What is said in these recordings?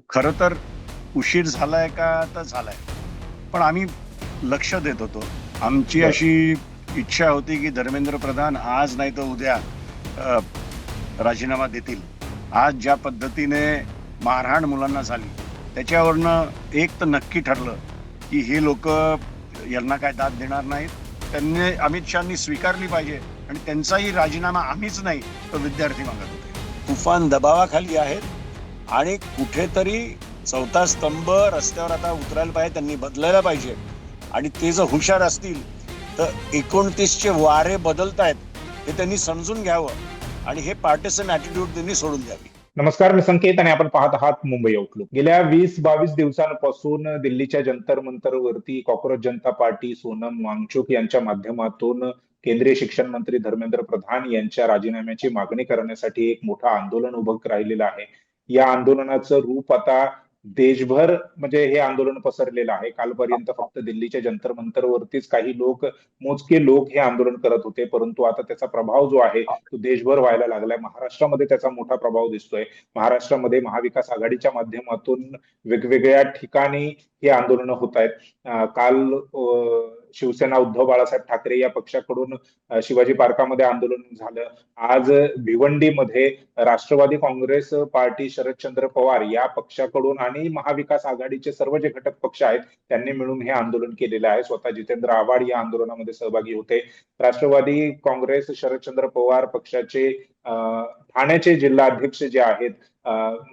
खरं तर उशीर झालाय का तर झालाय, पण आम्ही लक्ष देत होतो. आमची बर. अशी इच्छा होती की धर्मेंद्र प्रधान आज नाही तर उद्या अ, राजीनामा देतील. आज ज्या पद्धतीने मारहाण मुलांना झाली त्याच्यावरनं एक तर नक्की ठरलं की हे लोक यांना काय दाद देणार नाहीत. त्यांनी अमित शहानी स्वीकारली पाहिजे आणि त्यांचाही राजीनामा आम्हीच नाही तर विद्यार्थी मागत होते. तुफान दबावाखाली आहेत आणि कुठेतरी चौथा स्तंभ रस्त्यावर आता उतरायला पाहिजे, त्यांनी बदलायला पाहिजे. आणि ते जर हुशार असतील तर 29चे वारे बदलतायत हे त्यांनी समजून घ्यावं आणि हे पार्टिसन ऍटिट्यूड त्यांनी सोडून द्यावी. नमस्कार, मी संकेत आणि आपण पाहत आहात मुंबई आउटलुक. गेल्या 20-22 दिवसांपासून दिल्लीच्या जंतर मंतरवरती कॉक्रोच जनता पार्टी सोनम वांगचुक यांच्या माध्यमातून केंद्रीय शिक्षण मंत्री धर्मेंद्र प्रधान यांच्या राजीनाम्याची मागणी करण्यासाठी एक मोठं आंदोलन उभं राहिलेलं आहे. या आंदोलनाचं रूप आता देशभर म्हणजे हे आंदोलन पसरलेलं आहे. कालपर्यंत फक्त दिल्लीच्या जंतर मंतरवरतीच काही लोक, मोजके लोक हे आंदोलन करत होते, परंतु आता त्याचा प्रभाव जो आहे तो देशभर व्हायला लागलाय. महाराष्ट्रामध्ये त्याचा मोठा प्रभाव दिसतोय. महाराष्ट्रामध्ये महाविकास आघाडीच्या माध्यमातून वेगवेगळ्या ठिकाणी ही आंदोलनं होत आहेत. काल शिवसेना उद्धव बाळासाहेब ठाकरे या पक्षाकडून शिवाजी पार्कामध्ये आंदोलन झालं. आज भिवंडीमध्ये राष्ट्रवादी काँग्रेस पार्टी, शरदचंद्र पवार या पक्षाकडून आणि महाविकास आघाडीचे सर्व जे घटक पक्ष आहेत त्यांनी मिळून हे आंदोलन केलेलं आहे. स्वतः जितेंद्र आव्हाड या आंदोलनामध्ये सहभागी होते. राष्ट्रवादी काँग्रेस, शरदचंद्र पवार पक्षाचे ठाण्याचे जिल्हाध्यक्ष जे आहेत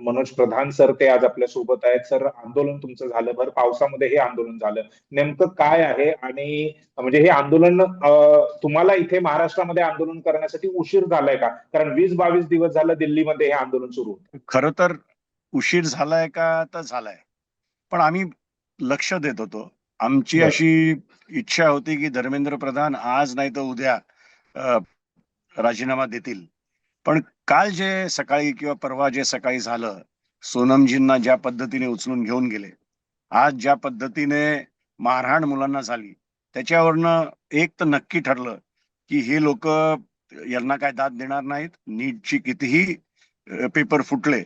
मनोज प्रधान सर, ते आज आपल्या सोबत आहेत. सर, आंदोलन तुमचं झालं, भर पावसामध्ये हे आंदोलन झालं, नेमकं काय आहे? आणि म्हणजे हे आंदोलन तुम्हाला इथे महाराष्ट्रामध्ये आंदोलन करण्यासाठी उशीर झालाय का? कारण 20-22 दिवस झालं दिल्लीमध्ये हे आंदोलन सुरू होतं. खरं तर उशीर झालाय का तर झालाय, पण आम्ही लक्ष देत होतो. आमची बरं. अशी इच्छा होती की धर्मेंद्र प्रधान आज नाही तर उद्या अ, राजीनामा देतील. पण काल जे सकाळी किंवा परवा जे सकाळी झालं, सोनमजींना ज्या पद्धतीने उचलून घेऊन गेले, आज ज्या पद्धतीने मारहाण मुलांना झाली, त्याच्यावरनं एक तर नक्की ठरलं की हे लोक यांना काय दाद देणार नाहीत. नीटची कितीही पेपर फुटले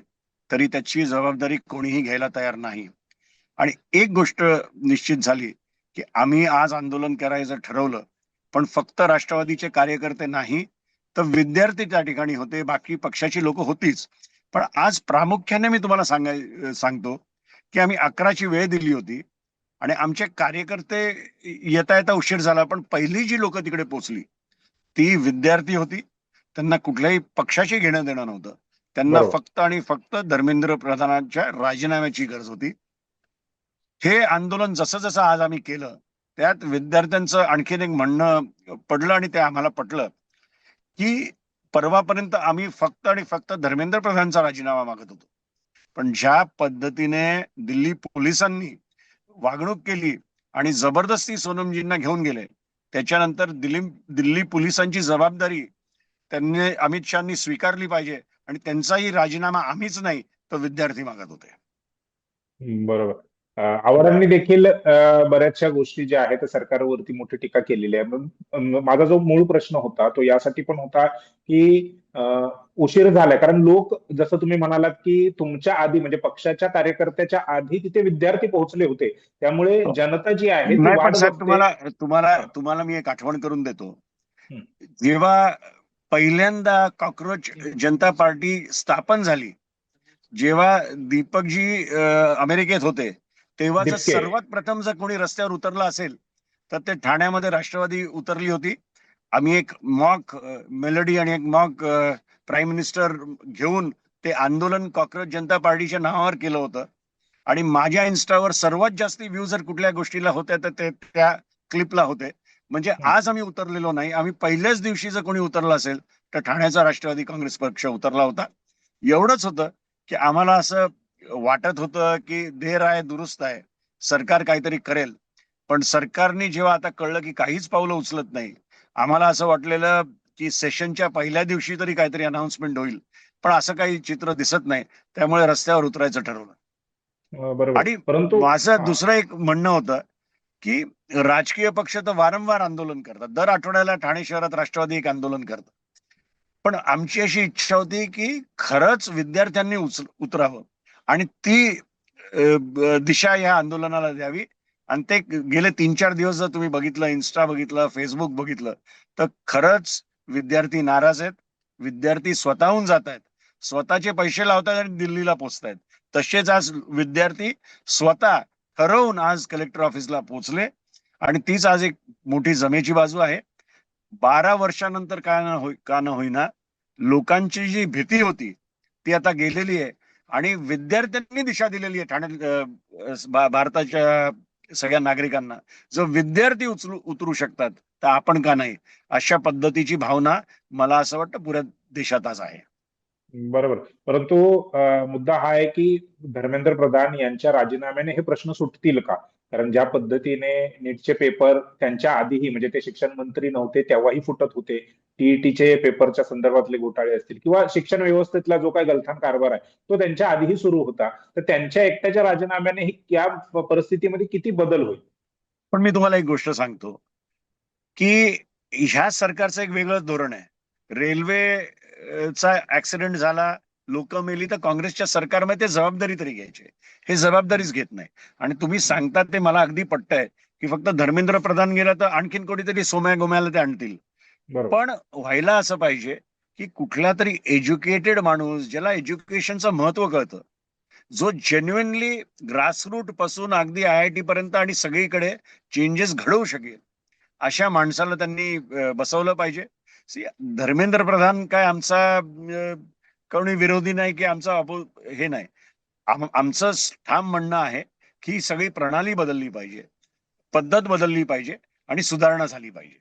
तरी त्याची जबाबदारी कोणीही घ्यायला तयार नाही. आणि एक गोष्ट निश्चित झाली की आम्ही आज आंदोलन करायचं ठरवलं, पण फक्त राष्ट्रवादीचे कार्यकर्ते नाही तर विद्यार्थी त्या ठिकाणी होते, बाकी पक्षाची लोक होतीच. पण आज प्रामुख्याने मी तुम्हाला सांगतो की आम्ही 11ची वेळ दिली होती आणि आमचे कार्यकर्ते येता येता उशीर झाला, पण पहिली जी लोक तिकडे पोहोचली ती विद्यार्थी होती. त्यांना कुठल्याही पक्षाशी घेणं देणं नव्हतं. त्यांना बरोबर. फक्त आणि फक्त धर्मेंद्र प्रधानांच्या राजीनाम्याची गरज होती. हे आंदोलन जसं जसं आज आम्ही केलं त्यात विद्यार्थ्यांचं आणखीन एक म्हणणं पडलं आणि ते आम्हाला पटलं की परवापर्यंत आम्ही फक्त आणि फक्त धर्मेंद्र प्रधानचा राजीनामा मागत होतो, पण ज्या पद्धतीने दिल्ली पोलिसांनी वागणूक केली आणि जबरदस्ती सोनमजींना घेऊन गेले, त्याच्यानंतर दिल्ली पोलिसांची जबाबदारी त्यांनी अमित शहानी स्वीकारली पाहिजे आणि त्यांचाही राजीनामा आम्हीच नाही तर विद्यार्थी मागत होते. बरोबर. आव्हाडांनी देखील बऱ्याचशा गोष्टी ज्या आहेत त्या सरकारवरती मोठी टीका केलेली आहे. माझा जो मूळ प्रश्न होता तो यासाठी पण होता की उशीर झालाय कारण लोक, जसं तुम्ही म्हणालात की तुमच्या आधी म्हणजे पक्षाच्या कार्यकर्त्याच्या आधी तिथे विद्यार्थी पोहोचले होते, त्यामुळे जनता जी आहे ती नाही, पण वाट साहेब बघते. तुम्हाला तुम्हाला हा. तुम्हाला मी एक आठवण करून देतो. हं. जेव्हा पहिल्यांदा कॉक्रोच जनता पार्टी स्थापन झाली, जेव्हा दीपकजी अमेरिकेत होते, तेव्हाच दिपके. सर्वात प्रथम जर कोणी रस्त्यावर उतरलं असेल तर ते ठाण्यामध्ये राष्ट्रवादी उतरली होती. आम्ही एक मॉक मेलडी आणि एक मॉक प्राईम मिनिस्टर घेऊन ते आंदोलन कॉक्रोच जनता पार्टीच्या नावावर केलं होतं. आणि माझ्या इन्स्टावर सर्वात जास्ती व्ह्यू जर कुठल्या गोष्टीला होत्या तर ते त्या क्लिपला होते. म्हणजे हं. आज आम्ही उतरलेलो नाही, आम्ही पहिल्याच दिवशी जर कोणी उतरला असेल तर ठाण्याचा राष्ट्रवादी काँग्रेस पक्ष उतरला होता. एवढंच होतं की आम्हाला असं वाटत होतं की देर आहे दुरुस्त आहे, सरकार काहीतरी करेल. पण सरकारने जेव्हा आता कळलं की काहीच पावलं उचलत नाही, आम्हाला असं वाटलेलं की सेशनच्या पहिल्या दिवशी तरी काहीतरी अनाउन्समेंट होईल, पण असं काही चित्र दिसत नाही. त्यामुळे रस्त्यावर उतरायचं ठरवलं. बरोबर. आणि परंतु माझं हा. दुसरं एक म्हणणं होतं की राजकीय पक्ष तर वारंवार आंदोलन करतात, दर आठवड्याला ठाणे शहरात राष्ट्रवादी एक आंदोलन करतात. पण आमची अशी इच्छा होती की खरंच विद्यार्थ्यांनी उतरावं आणि ती दिशा या आंदोलनाला द्यावी. आणि ते गेले 3-4 दिवस जर तुम्ही बघितलं, इन्स्टा बघितलं, फेसबुक बघितलं, तर खरंच विद्यार्थी नाराज आहेत. विद्यार्थी स्वतःहून जात आहेत, स्वतःचे पैसे लावतात आणि दिल्लीला पोहोचतायत. तसेच आज विद्यार्थी स्वतः ठरवून आज कलेक्टर ऑफिसला पोहोचले. आणि तीच आज एक मोठी जमेची बाजू आहे. 12 वर्षानंतर का न होईना लोकांची जी भीती होती ती आता गेलेली आहे. आणि विद्यार्थ्यांनी दिशा दिलेली आहे ठाण्यात, भारताच्या सगळ्या नागरिकांना. जर विद्यार्थी उतरू शकतात तर आपण का नाही, अशा पद्धतीची भावना मला असं वाटतं पुऱ्या देशात आज आहे. बरोबर. परंतु मुद्दा हा आहे की धर्मेंद्र प्रधान यांच्या राजीनाम्याने हे प्रश्न सुटतील का? कारण ज्या पद्धतीने नीटचे पेपर त्यांच्या आधीही, म्हणजे ते शिक्षण मंत्री नव्हते तेव्हाही फुटत होते. टीईटीचे पेपरच्या संदर्भातले घोटाळे असतील किंवा शिक्षण व्यवस्थेतला जो काही गलथान कारभार आहे तो त्यांच्या आधीही सुरू होता. तर त्यांच्या एकट्याच्या राजीनाम्याने या परिस्थितीमध्ये किती बदल होईल? पण मी तुम्हाला एक गोष्ट सांगतो की ह्या सरकारचं एक वेगळंच धोरण आहे. रेल्वेचा ऍक्सिडेंट झाला, लोक मेली, तर काँग्रेसच्या सरकारमध्ये ते जबाबदारी तरी घ्यायचे. हे जबाबदारीच घेत नाही. आणि तुम्ही सांगतात ते मला अगदी पटतंय की फक्त धर्मेंद्र प्रधान गेला तर आणखीन कोणीतरी सोम्या गोम्याला ते आणतील. बरोबर. पण व्हायला असं पाहिजे की कुठला तरी एज्युकेटेड माणूस, ज्याला एज्युकेशनचं महत्व कळतं, जो जेन्युइनली ग्रासरूट पासून अगदी IIT पर्यंत आणि सगळीकडे चेंजेस घडवू शकेल, अशा माणसाला त्यांनी बसवलं पाहिजे. See, धर्मेंद्र प्रधान काय आमचा कोणी विरोधी नाही की आमचा हे नाही. आमचं ठाम म्हणणं आहे की ही सगळी प्रणाली बदलली पाहिजे, पद्धत बदलली पाहिजे आणि सुधारणा झाली पाहिजे.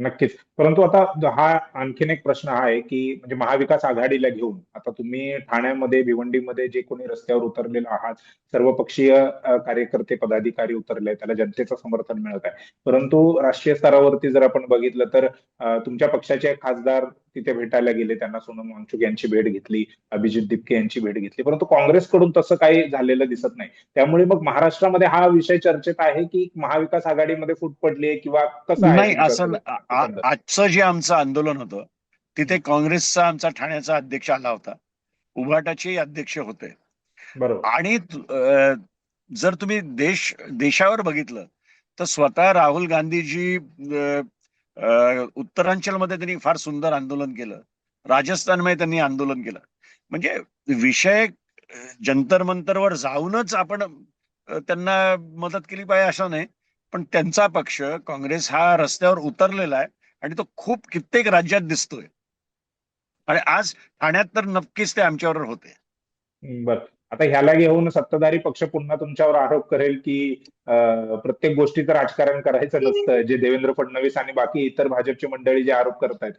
नक्कीच. परंतु आता हा आणखीन एक प्रश्न हा आहे की म्हणजे महाविकास आघाडीला घेऊन आता तुम्ही ठाण्यामध्ये, भिवंडीमध्ये जे कोणी रस्त्यावर उतरलेले आहात, सर्वपक्षीय कार्यकर्ते, पदाधिकारी उतरले, त्याला जनतेचं समर्थन मिळत आहे. परंतु राष्ट्रीय स्तरावरती जर आपण बघितलं तर तुमच्या पक्षाचे खासदार तिथे भेटायला गेले, त्यांना सोनम वांगचुक यांची भेट घेतली, अभिजित दिपके यांची भेट घेतली, परंतु काँग्रेसकडून तसं काही झालेलं दिसत नाही. त्यामुळे मग महाराष्ट्रामध्ये हा विषय चर्चेत आहे की महाविकास आघाडीमध्ये फूट पडली किंवा कसं आहे नाही, तुमच्या असं एकंदर? आजचं जे आमचं आंदोलन होतं तिथे काँग्रेसचा आमचा ठाण्याचा अध्यक्ष आला होता, उभाटाचे अध्यक्ष होते. बरोबर. आणि जर तुम्ही देशावर बघितलं तर स्वतः राहुल गांधीजी उत्तरांचलमध्ये त्यांनी फार सुंदर आंदोलन केलं, राजस्थानमध्ये त्यांनी आंदोलन केलं. म्हणजे विषय जंतर मंतरवर जाऊनच आपण त्यांना मदत केली पाहिजे असं नाही. पण त्यांचा पक्ष काँग्रेस हा रस्त्यावर उतरलेला आहे आणि तो खूप कित्येक राज्यात दिसतोय. आणि आज ठाण्यात तर नक्कीच ते आमच्यावर होते. बर. आता ह्याला घेऊन सत्ताधारी पक्ष पुन्हा तुमच्यावर आरोप करेल की प्रत्येक गोष्टीचं राजकारण करायचं नसतं, जे देवेंद्र फडणवीस आणि बाकी इतर भाजपची मंडळी जे आरोप करतायत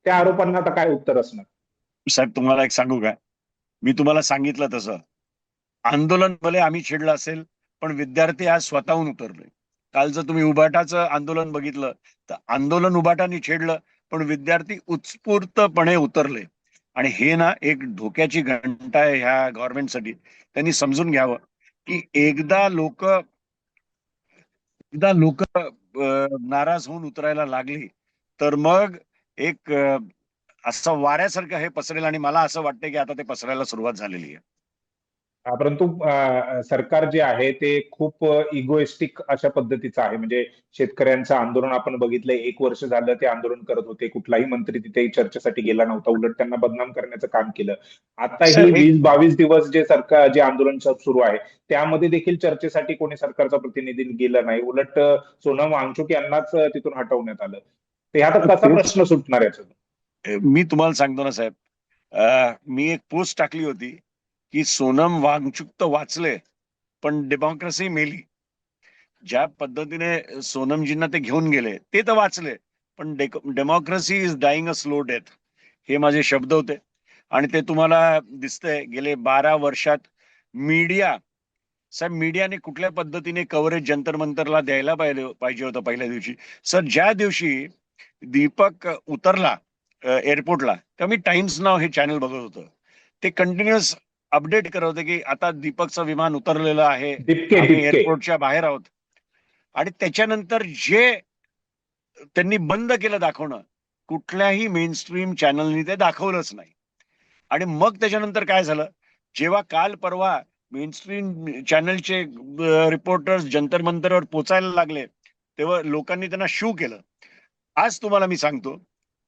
त्या आरोपांना आता काय उत्तर असणार? साहेब, तुम्हाला एक सांगू काय, मी तुम्हाला सांगितलं तसं आंदोलन भले आम्ही छेडलं असेल, पण विद्यार्थी आज स्वतःहून उतरले. काल जर तुम्ही उबाटाचं आंदोलन बघितलं तर आंदोलन उबाटाने छेडलं, पण विद्यार्थी उत्स्फूर्तपणे उतरले. आणि हे ना एक धोक्याची घंटा आहे ह्या गव्हर्नमेंटसाठी. त्यांनी समजून घ्यावं की एकदा लोक नाराज होऊन उतरायला लागली तर मग एक असं वाऱ्यासारखं हे पसरेल. आणि मला असं वाटतं की आता ते पसरायला सुरुवात झालेली आहे. परंतु सरकार जे आहे ते खूप इगोइस्टिक अशा पद्धतीचं आहे. म्हणजे शेतकऱ्यांचं आंदोलन आपण बघितलंय, 1 वर्ष झालं ते आंदोलन करत होते, कुठलाही मंत्री तिथे चर्चेसाठी गेला नव्हता, उलट त्यांना बदनाम करण्याचं काम केलं. आता ही सर, एक 20-22 दिवस जे आंदोलन सुरू आहे त्यामध्ये देखील चर्चेसाठी कोणी सरकारचा प्रतिनिधी गेला नाही, उलट सोनम वांगचुक यांनाच तिथून हटवण्यात आलं. तर ह्यात कसा तेच प्रश्न सुटणार याचा? मी तुम्हाला सांगतो ना साहेब, मी एक पोस्ट टाकली होती की सोनम वांगचुक तर वाचले पण डेमोक्रेसी मेली. ज्या पद्धतीने सोनमजींना ते घेऊन गेले ते तर वाचले, पण democracy is dying a slow death, हे माझे शब्द होते. आणि ते तुम्हाला दिसतंय गेले 12 वर्षात. मीडिया, साहेब, मीडियाने कुठल्या पद्धतीने कव्हरेज जंतर मंतरला द्यायला पाहिजे होतं पहिल्या दिवशी. सर, ज्या दिवशी दीपक उतरला एअरपोर्टला, तेव्हा मी टाइम्स नाव हे चॅनल बघत होतं. ते कंटिन्युअस अपडेट करत होते की आता दीपकचं विमान उतरलेलं आहे, दिपके आम्ही दिपके. एअरपोर्टच्या बाहेर आहोत. आणि त्याच्यानंतर जे त्यांनी बंद केलं दाखवणं, कुठल्याही मेन स्ट्रीम चॅनलनी ते दाखवलंच नाही. आणि मग त्याच्यानंतर काय झालं, जेव्हा काल परवा मेनस्ट्रीम चॅनलचे रिपोर्टर्स जंतर मंतरवर पोचायला लागले, तेव्हा लोकांनी त्यांना शू केलं. आज तुम्हाला मी सांगतो,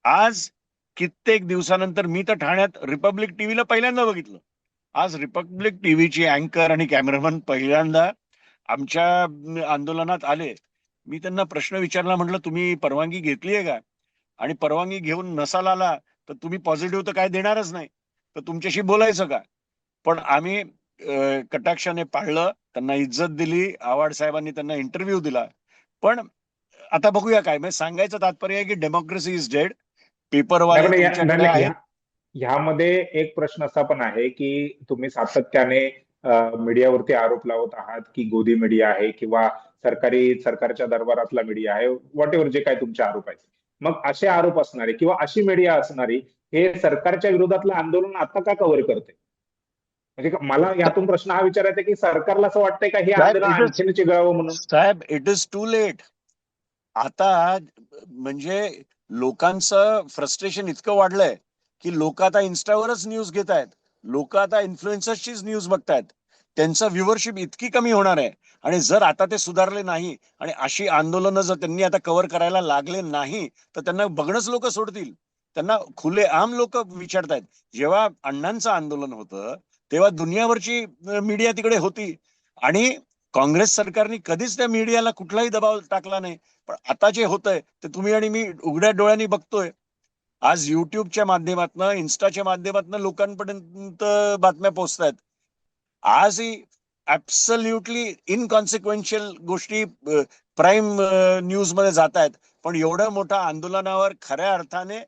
आज कित्येक दिवसानंतर मी तर ठाण्यात रिपब्लिक टीव्हीला पहिल्यांदा बघितलं. आज रिपब्लिक टीव्हीची अँकर आणि कॅमेरामन पहिल्यांदा आमच्या आंदोलनात आले. मी त्यांना प्रश्न विचारला, म्हटलं तुम्ही परवानगी घेतली आहे का? आणि परवानगी घेऊन नसाल आला तर तुम्ही पॉझिटिव्ह तर काय देणारच नाही, तर तुमच्याशी बोलायचं का? पण आम्ही कटाक्षाने पाळलं, त्यांना इज्जत दिली. आव्हाड साहेबांनी त्यांना इंटरव्ह्यू दिला. पण आता बघूया काय, म्हणजे सांगायचं तात्पर्य आहे की डेमोक्रेसी इज डेड. नाही पेपरवाले पण तुमच्याकडे आहेत. ह्यामध्ये एक प्रश्न असा पण आहे की तुम्ही सातत्याने मीडियावरती आरोप लावत आहात की गोदी मीडिया आहे किंवा सरकारच्या दरबारातला मीडिया आहे, व्हॉट एव्हर जे काय तुमचे आरोप आहेत. मग असे आरोप असणारे किंवा अशी मीडिया असणारी हे सरकारच्या विरोधातलं आंदोलन आता का कव्हर करते? म्हणजे मला यातून प्रश्न हा विचारायचा की सरकारला असं वाटतंय का हे साहेब आंदोलन इट इज आणखीन चिघळावं म्हणून? साहेब इट इज टू लेट. आता म्हणजे लोकांचं फ्रस्ट्रेशन इतकं वाढलंय की लोक आता इन्स्टावरच न्यूज घेत आहेत. लोक आता इन्फ्लुएन्सर्सचीच न्यूज बघतायत. त्यांचं व्ह्युअरशिप इतकी कमी होणार आहे. आणि जर आता ते सुधारले नाही आणि अशी आंदोलनं जर त्यांनी आता कव्हर करायला लागले नाही, तर त्यांना बघणंच लोक सोडतील. त्यांना खुलेआम लोक विचारतायत. जेव्हा अण्णांचं आंदोलन होतं तेव्हा दुनियाभरची मीडिया तिकडे होती आणि काँग्रेस सरकारने कधीच त्या मीडियाला कुठलाही दबाव टाकला नाही. पण आता जे होतंय ते तुम्ही आणि मी उघड्या डोळ्यांनी बघतोय. आज युट्यूबच्या माध्यमातून, इन्स्टाच्या माध्यमातून लोकांपर्यंत बातम्या पोहोचतायत. आजही ऍब्सल्युटली इनकॉन्सिक्वेन्शियल गोष्टी प्राईम न्यूज मध्ये जात आहेत. पण एवढ्या मोठ्या आंदोलनावर खऱ्या अर्थाने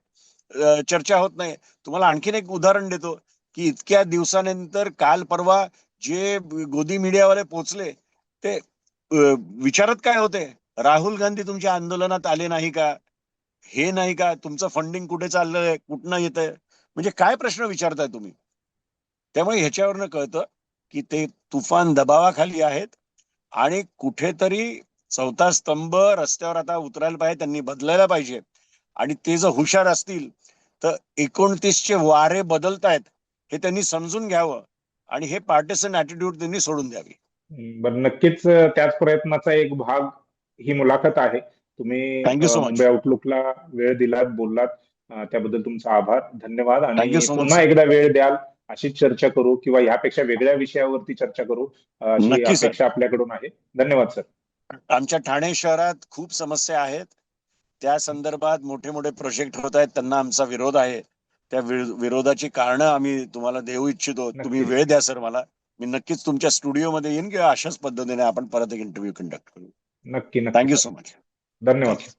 चर्चा होत नाही. तुम्हाला आणखीन एक उदाहरण देतो की इतक्या दिवसानंतर काल परवा जे गोदी मीडियावाले पोचले, ते विचारत काय होते, राहुल गांधी तुमच्या आंदोलनात आले नाही का? हे नाही का? तुमचं फंडिंग कुठे चाललंय, कुठनं येतंय? म्हणजे काय प्रश्न विचारताय तुम्ही? त्यामुळे ह्याच्यावरनं कळतं की ते तुफान दबावाखाली आहेत आणि कुठेतरी चौथा स्तंभ रस्त्यावर आता उतरायला पाहिजे, त्यांनी बदलायला पाहिजे. आणि ते जर हुशार असतील तर 29चे वारे बदलतायत हे त्यांनी समजून घ्यावं आणि हे पार्टिसन ऍटिट्यूड त्यांनी सोडून द्यावी. बरं, नक्कीच त्याच प्रयत्नाचा एक भाग ही मुलाखत आहे. तुम्ही थँक्यू सो मुंबई मच. आउटलुकला वेळ दिलात, बोललात, त्याबद्दल तुमचा आभार, धन्यवाद. थँक्यू आणि सो मच पुन्हा सर. एकदा वेळ द्याल, अशीच चर्चा करू किंवा यापेक्षा वेगळ्या विषयावरती चर्चा करू, अशी नक्की सर. अपेक्षा आपल्याकडून आहे. धन्यवाद सर. आमच्या ठाणे शहरात खूप समस्या आहेत. त्या संदर्भात मोठे मोठे प्रोजेक्ट होत आहेत, त्यांना आमचा विरोध आहे. त्या विरोधाची कारणं आम्ही तुम्हाला देऊ इच्छितो. तुम्ही नक्कीच. वेळ द्या सर मला. मी नक्कीच तुमच्या स्टुडिओमध्ये येईन किंवा अशाच पद्धतीने आपण परत एक इंटरव्ह्यू कंडक्ट करू. नक्की थँक्यू सर. So much. धन्यवाद. थँक्यू.